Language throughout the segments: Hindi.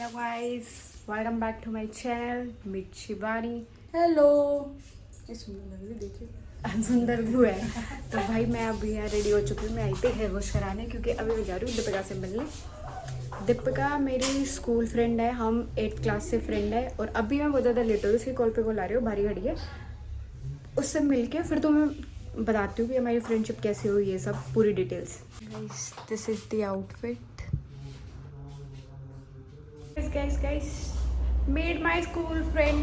Hello guys, welcome back to my channel meet Shivani. Hello. ये सुंदर लग रही है, देखिए सुंदर व्यू है। तो भाई मैं अभी यहाँ रेडी हो चुकी हूँ। मैं आई थी हेयर वॉश कराने क्योंकि अभी मैं जा रही हूँ दीपिका से मिलने। दीपिका मेरी स्कूल फ्रेंड है, हम 8th क्लास से फ्रेंड है। और अभी मैं बहुत ज़्यादा लेट हो रही हूँ, उसकी कॉल पे कॉल आ रही हूँ, भारी घड़ी है। उससे मिलके फिर तो मैं बताती हूँ कि हमारी फ्रेंडशिप कैसे हुई, ये सब पूरी details. Guys this is the outfit. Guys, meet my school friend।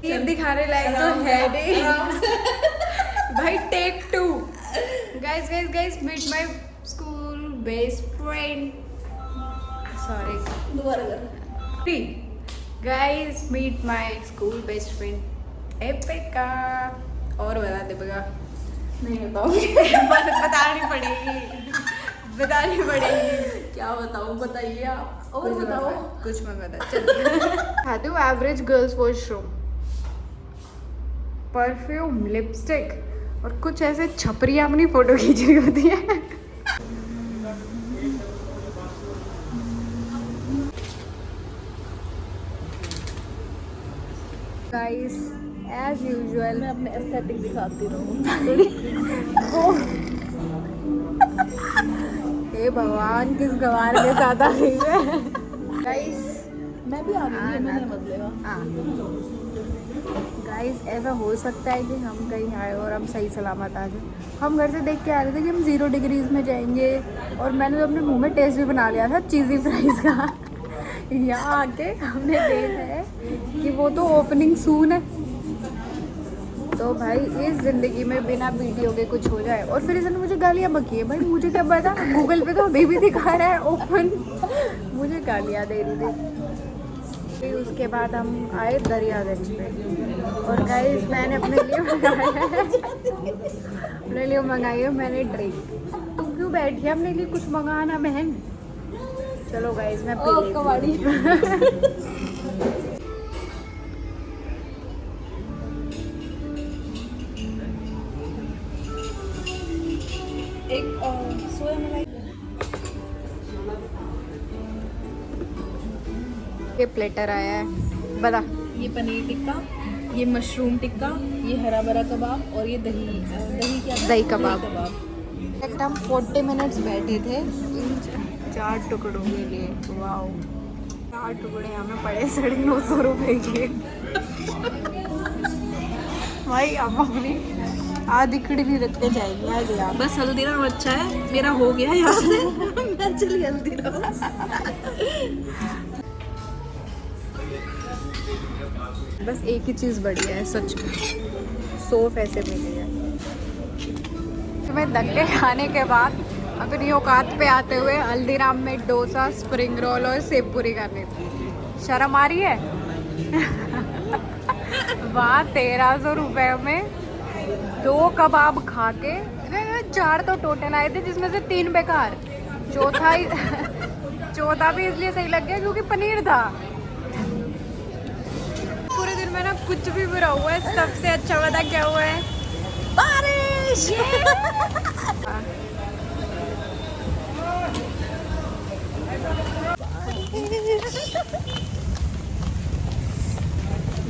ये दिखाने लायक तो है नहीं भाई। Take 2। Guys meet my school best friend. Sorry, दोबारा कर। Guys meet my school best friend Deepika. और बता दीपिका। नहीं बताऊंगी। बतानी पड़ेगी। क्या बताऊं, बताइए आप। और बताओ। कुछ मत बता। चल खाती हूँ average girls washroom, perfume, lipstick और कुछ ऐसे छपरियाँ अपनी फोटो खींच रही होती है। गाइस एज यूजुअल मैं अपने एस्थेटिक दिखाती रहूं। हे भगवान, किस गवार के साथ आ गई है। गाइस मैं भी आ गई, मैंने बदलेगा। गाइस ऐसा हो सकता है कि हम कहीं आए और हम सही सलामत आ जाए। हम घर से देख के आ रहे थे कि हम 0 डिग्रीज में जाएंगे, और मैंने तो अपने मुंह में टेस्ट भी बना लिया था चीज़ी फ्राइज़ का। यहाँ आके हमने देखा है कि वो तो ओपनिंग सून है। तो भाई इस ज़िंदगी में बिना वीडियो के कुछ हो जाए। और फिर इसने मुझे गालियाँ बकी है। भाई मुझे क्या पता, गूगल पे तो अभी भी दिखा रहा है ओपन। मुझे गालियाँ दे रही थी। फिर उसके बाद हम आए दरियागंज पे। और गाइस मैंने अपने लिए मंगाई है मैंने ड्रिंक। तुम क्यों बैठी है अपने लिए कुछ मंगाना बहन। चलो गाइस मैं पी लेती कबाड़ी। एक सोया मलाई। ये प्लेटर आया है, बता। ये पनीर टिक्का, ये मशरूम टिक्का, ये हरा भरा कबाब और ये दही क्या था? दही कबाब। हम 40 मिनट्स बैठे थे इन 4 टुकड़ों के लिए। वाओ, 4 टुकड़े हमें पड़े 950 रुपए के। भाई हम अपनी आधी कड़ी नहीं रख के जाएंगे आज यार। बस हल्दीराम अच्छा है, मेरा हो गया यहाँ से। मैं चली हल्दीराम। बस एक ही चीज़ बढ़िया है सच में, 100 पैसे मिले हैं। तुम्हें धक्के खाने के बाद अपनी औकात पे आते हुए हल्दीराम में डोसा, स्प्रिंग रोल और सेव पूरी करनी थी। शर्म आ रही है। वहाँ 1300 रुपये में 2 कबाब खा के 4 तो टोटल आए थे, जिसमें से 3 बेकार। चौथा भी इसलिए सही लग गया क्योंकि पनीर था। पूरे दिन में ना कुछ भी बुरा हुआ है, सबसे अच्छा पता क्या हुआ है? बारिश।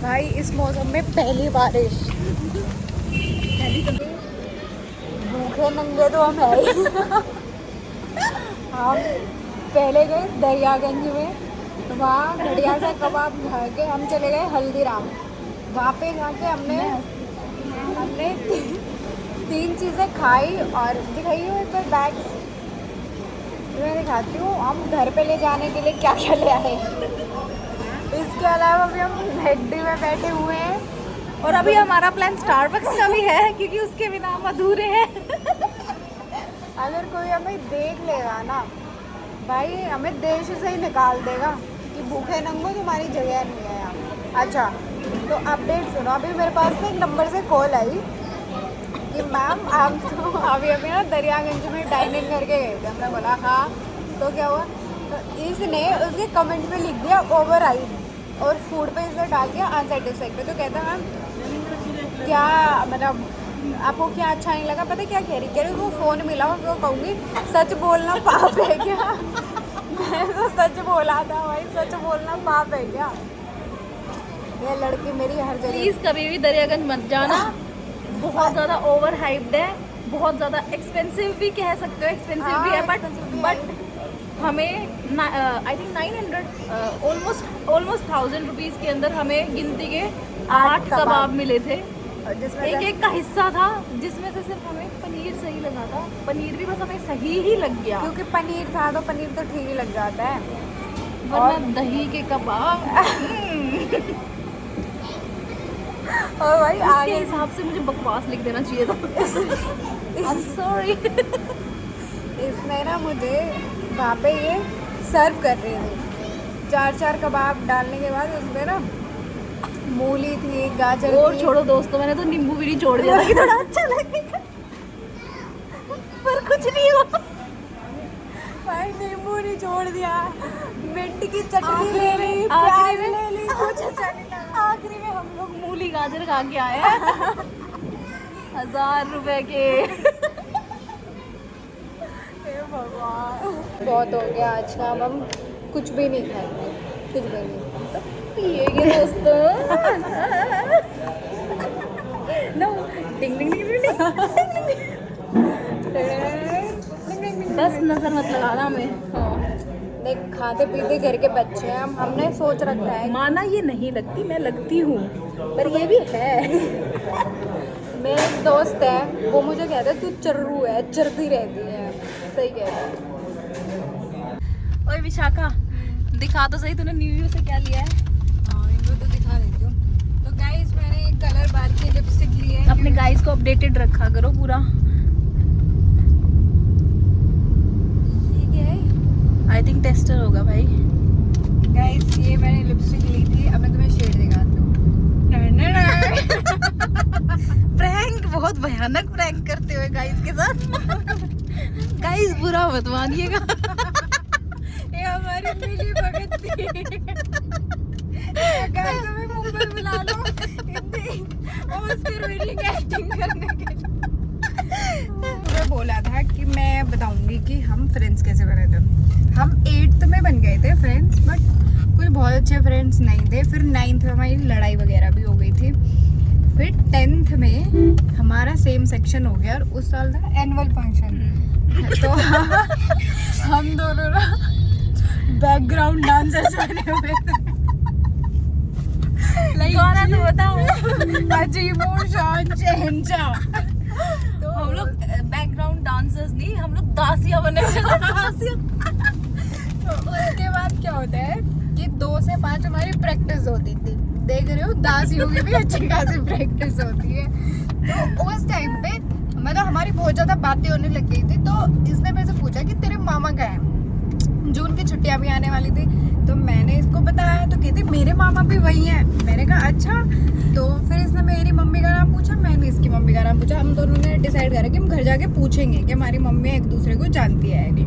भाई इस मौसम में पहली बारिश। भूखे नंगे तो हम है ही। हम पहले गए दरियागंज में, वहाँ बढ़िया सा कबाब खा के हम चले गए हल्दीराम। वहाँ पे जाके हमने 3 चीज़ें खाई और दिखाई हुई एक बार बैग। मैं दिखाती हूँ हम घर पे ले जाने के लिए क्या क्या ले आए। इसके अलावा अभी हम मैकडी में बैठे हुए हैं और अभी हमारा प्लान स्टारबक्स का भी है क्योंकि उसके बिना हम अधूरे हैं। अगर कोई हमें देख लेगा ना भाई, हमें देश से ही निकाल देगा कि भूखे नंगो तुम्हारी जगह नहीं है यहाँ। अच्छा तो अपडेट सुनो, अभी मेरे पास ना एक नंबर से कॉल आई कि मैम आप तो अभी ना दरियागंज में डाइनिंग करके गए थे। हमने बोला हाँ, तो क्या हुआ? तो इसने उसके कमेंट में लिख दिया ओवरराइड, और फूड पे इसने डाल दिया अनसेटिस्फैक्टरी। तो कहता मैम क्या मतलब आपको क्या अच्छा नहीं लगा? पता क्या कह रही वो फ़ोन मिला, मैं वो कहूँगी सच बोलना पाप है क्या? बोला था भाई, सच बोलना पाप है क्या? ये लड़की मेरी हर जगह। प्लीज कभी भी दरियागंज मत जाना, बहुत ज्यादा ओवर हाइप्ड है, बहुत ज्यादा एक्सपेंसिव भी कह सकते हो, एक्सपेंसिव भी है, बट हमें आई थिंक 900 ऑलमोस्ट 1000 रुपीज के अंदर हमें गिनती के 8 कबाब मिले थे। एक एक का हिस्सा था जिसमें से सिर्फ हमें पनीर सही लगा था, पनीर भी बस हमें सही ही लग गया, क्योंकि पनीर था तो पनीर तो ठीक ही लग जाता है, वरना दही के कबाब और भाई इसके आगे हिसाब से मुझे बकवास लिख देना चाहिए था। I'm sorry। इसमें ना मुझे वहाँ पे ये सर्व कर रहे थे 4 कबाब डालने के बाद उसमें ना मूली थी, गाजर और थी। छोड़ो दोस्तों, मैंने तो नींबू भी नहीं छोड़ दिया था कि थोड़ा अच्छा लगेगा, पर कुछ नहीं हुआ। भाई नींबू नहीं छोड़ दिया, मिंट की चटनी ले ली, आखिरी प्याज में- ले ली, कुछ अच्छा नहीं लगा। आखिरी में हम लोग मूली गाजर खा के आए हैं 1000 रुपए के। हे भगवान, बहुत हो गया आज का, अब हम कुछ भी नहीं खाएंगे, कुछ भी नहीं। पिएंगे दोस्तों। नो डिंग डिंग डिंग डिंग बस नजर मत लगाना हमें। देख, खाते पीते घर के बच्चे हैं हम, हमने सोच रखा है। माना ये नहीं लगती, मैं लगती हूँ, पर ये भी है। मेरा एक दोस्त है, वो मुझे कहता है तू चर्रू है, चरती रहती है। सही कह रहा है। ओए विशाखा, दिखा तो सही तूने न्यू से क्या लिया है। हाँ, इनको तो दिखा देती हूँ। तो गाइस, मैंने एक कलर बार की लिपस्टिक ली है। अपने गाइस को अपडेटेड रखा करो पूरा। ये क्या है? आई थिंक टेस्टर होगा भाई। गाइस, ये मैंने लिपस्टिक ली थी, अब मैं तुम्हें शेड दिखाती हूँ। प्रैंक, बहुत भयानक प्रैंक करते हुए गाइस के साथ। गाइस बुरा मत मानिएगा। ये हमारी मिली भगत थी। गाइस, हमें मुंबई बुला लो इतनी ऑस्कर विनिंग एक्टिंग करने के लिए। मैं बोला था कि मैं बताऊंगी कि हम फ्रेंड्स कैसे बने थे। हम 8th में बन गए थे फ्रेंड्स, बट कुछ बहुत अच्छे फ्रेंड्स नहीं थे। फिर 9th में हमारी लड़ाई वगैरह भी हो गई थी। फिर 10th में हमारा सेम सेक्शन हो गया और उस साल था एनुअल फंक्शन। तो हम दोनों ना बैकग्राउंड डांसर्स बने हुए थे। गाना तो बताओ। अजीमो शान शहंशाह। तो हम लोग बैकग्राउंड डांसर्स नहीं, हम लोग दासिया बने थे। दासिया। तो उसके बाद क्या होता है कि 2 से 5 हमारी प्रैक्टिस होती थी। देख रहे हो, दासियों की भी अच्छी खासी प्रैक्टिस होती है। तो उस टाइम पे मतलब हमारी बहुत ज़्यादा बातें होने लग गई थी। तो इसने मेरे से पूछा कि तेरे मामा का है। जून की छुट्टियां भी आने वाली थी, तो मैंने इसको बताया, तो कहती मेरे मामा भी वही हैं। मैंने कहा अच्छा। तो फिर इसने मेरी मम्मी का नाम पूछा, मैंने इसकी मम्मी का नाम पूछा। हम दोनों ने डिसाइड करा कि हम घर जाके पूछेंगे कि हमारी मम्मी एक दूसरे को जानती है नहीं।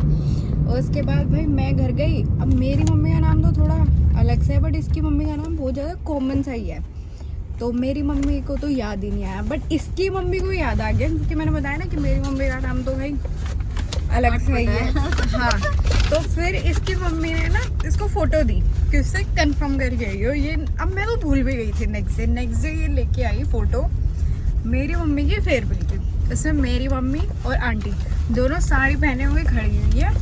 और उसके बाद भाई मैं घर गई। अब मेरी मम्मी का नाम तो थोड़ा अलग से है, बट इसकी मम्मी का नाम बहुत ज़्यादा कॉमन सा ही है। तो मेरी मम्मी को तो याद ही नहीं आया, बट इसकी मम्मी को याद आ गया, क्योंकि मैंने बताया ना कि मेरी मम्मी का नाम तो भाई अलग से ही है। हाँ, तो फिर इसकी मम्मी ने ना इसको फोटो दी कि उससे कंफर्म कर गई हो ये। अब मैं तो भूल भी गई थी। नेक्स्ट डे ये लेके आई फोटो। मेरी मम्मी की फेयरवेल थी, उसमें मेरी मम्मी और आंटी दोनों साड़ी पहने हुए खड़ी हुई है।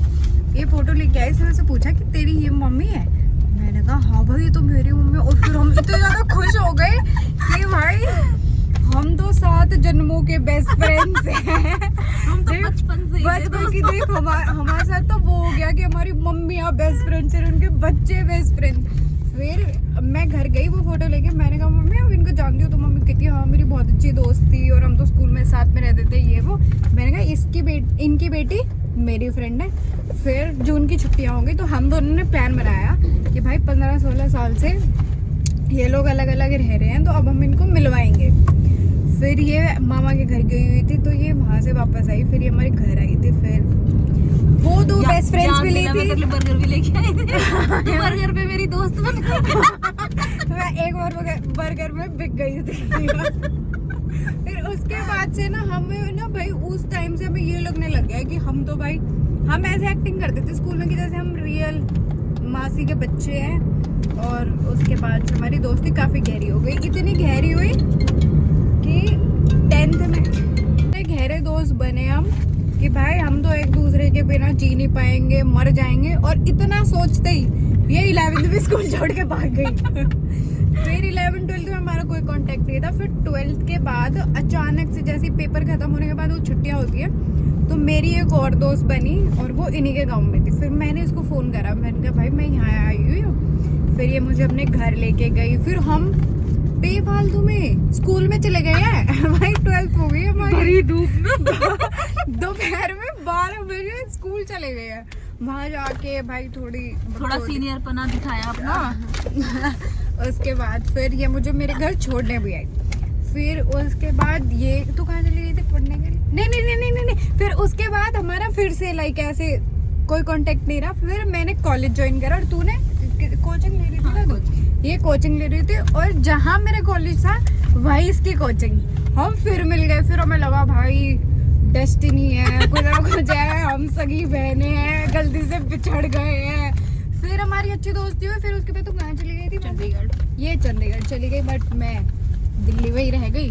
ये फोटो लेके आई, इसने मुझसे पूछा कि तेरी ये मम्मी है। मैंने कहा हाँ भाई, ये तो मेरी मम्मी। और फिर हम इतने ज़्यादा खुश हो गए कि भाई हम तो 7 जन्मों के बेस्ट फ्रेंड्स हैं। हम तो बचपन से ही थे बचपन की देख, हमारे साथ तो वो हो गया कि हमारी मम्मियाँ बेस्ट फ्रेंड्स हैं, उनके बच्चे बेस्ट फ्रेंड। फिर मैं घर गई वो फोटो लेके। मैंने कहा मम्मी आप इनको जानती हो? तो मम्मी कहती हाँ मेरी बहुत अच्छी दोस्त थी और हम तो स्कूल में साथ में रहते थे, ये वो। मैंने कहा इनकी बेटी मेरी फ्रेंड है। फिर जून की छुट्टियाँ हो गई, तो हम दोनों ने प्लान बनाया कि भाई 15-16 साल से ये लोग अलग अलग रह रहे हैं, तो अब हम इनको मिलवाएंगे। फिर ये मामा के घर गई हुई थी, तो ये वहाँ से वापस आई। फिर ये हमारे घर आई थी। फिर वो 2 बेस्ट फ्रेंड्स भी ली थी। बर्गर भी लेके आए थे। बर्गर पे मेरी दोस्त बन गई। मैं एक बार बर्गर में बिक गई थी। फिर उसके बाद से ना हमें ना भाई उस टाइम से हमें ये लगने लग गया है कि हम तो भाई हम ऐसे एक्टिंग करते थे स्कूल में कि जैसे हम रियल मासी के बच्चे हैं, और उसके बाद से हमारी दोस्ती काफ़ी गहरी हो गई। इतनी गहरी हुई कि 10th में इतने गहरे दोस्त बने हम कि भाई हम तो एक दूसरे के बिना जी नहीं पाएंगे, मर जाएंगे। और इतना सोचते ही ये 11th में स्कूल छोड़ के भाग गई। फिर 11th 12th में हमारा कोई कांटेक्ट नहीं था। फिर 12th के बाद अचानक से जैसे पेपर खत्म होने के बाद वो छुट्टियां होती है, तो मेरी एक और दोस्त बनी और वो इन्हीं के गांव में थी। फिर मैंने उसको फ़ोन करा, मैंने कहा भाई मैं यहाँ आई हुई हूँ। फिर ये मुझे अपने घर लेके गई। फिर हम बेफालतू में स्कूल में चले गए हैं। भाई 12th हो गई हमारी, धूप में दोपहर में 12 बजे स्कूल चले गए हैं। वहाँ जाके भाई थोड़ा सीनियर पना दिखाया अपना। उसके बाद फिर ये मुझे मेरे घर छोड़ने भी आई। फिर उसके बाद ये तू कहाँ चली गई थी पढ़ने के लिए? नहीं। फिर उसके बाद हमारा फिर से लाइक ऐसे कोई कांटेक्ट नहीं रहा। फिर मैंने कॉलेज ज्वाइन करा और तूने कोचिंग ले रही थी ना? ये कोचिंग ले रही थी, और जहाँ मेरा कॉलेज था वही इसकी कोचिंग। हम फिर मिल गए। फिर हमें लगा भाई डेस्टिनी है, कुछ ना कुछ है, हम सगी बहनें हैं, गलती से बिछड़ गए हैं। फिर हमारी अच्छी दोस्ती हुई। फिर उसके बाद तू कहाँ चली गई थी? चंडीगढ़। ये चंडीगढ़ चली गई, बट मैं दिल्ली में ही रह गई।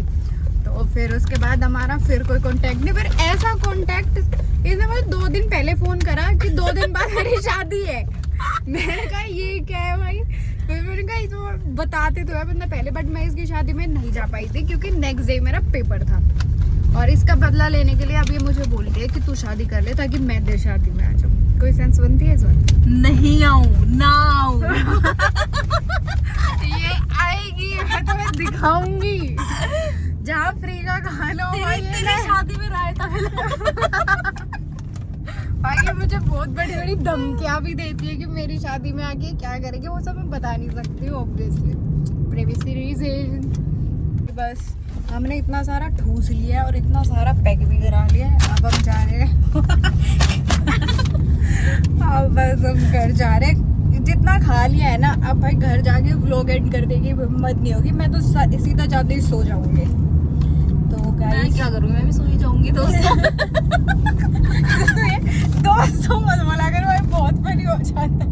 तो फिर उसके बाद हमारा फिर कोई कांटेक्ट नहीं। फिर ऐसा कांटेक्ट इसने मुझे 2 दिन पहले फोन करा कि 2 दिन बाद मेरी शादी है। मैंने कहा ये क्या है भाई? फिर मैंने कहा इसको बताते तो है बंदा पहले, बट मैं इसकी शादी में नहीं जा पाई थी क्योंकि नेक्स्ट डे मेरा पेपर था। और इसका बदला लेने के लिए अब ये मुझे बोलती है कि तू शादी कर ले ताकि मैं तेरी शादी में आ जाऊँ। कोई सेंस बनती है इस बात? नहीं आऊँ ना आऊँ। ये आएगी, मैं तुम्हें दिखाऊंगी जहाँ फ्री का खाना हो। तेरी शादी में रायता भाई ये मुझे बहुत बड़ी बड़ी धमकियाँ भी देती है कि मेरी शादी में आके क्या करेगी, वो सब मैं बता नहीं सकती हूँ ऑब्वियसली, प्राइवेसी रीजन। बस हमने इतना सारा ठूस लिया है और इतना सारा पैक भी करा लिया है। अब हम जा रहे हैं। अब बस हम घर जा रहे हैं। जितना खा लिया है ना, अब भाई घर जाके व्लॉग एंड कर देगी, हिम्मत नहीं होगी। मैं तो सीधा जाते ही सो जाऊंगी। तो मैं क्या करूँगी? मैं भी सो ही जाऊंगी दोस्तों। दोस्तों मत बोला कर भाई, बहुत फनी हो जाता है।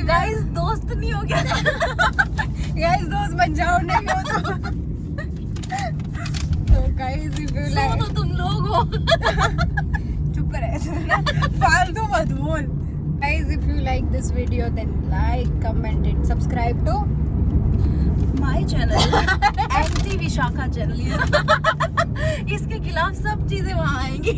गाइस दोस्त नहीं हो गया। गाइस दोस्त बन जाओ, नहीं हो तो गाइस इफ यू लाइक, तो तुम लोग हो। चुप रहे, फालतू मत बोल। Guys if you like this video then like, comment and subscribe to my channel anti Vishakha channel. इसके खिलाफ सब चीजें वहाँ आएंगी।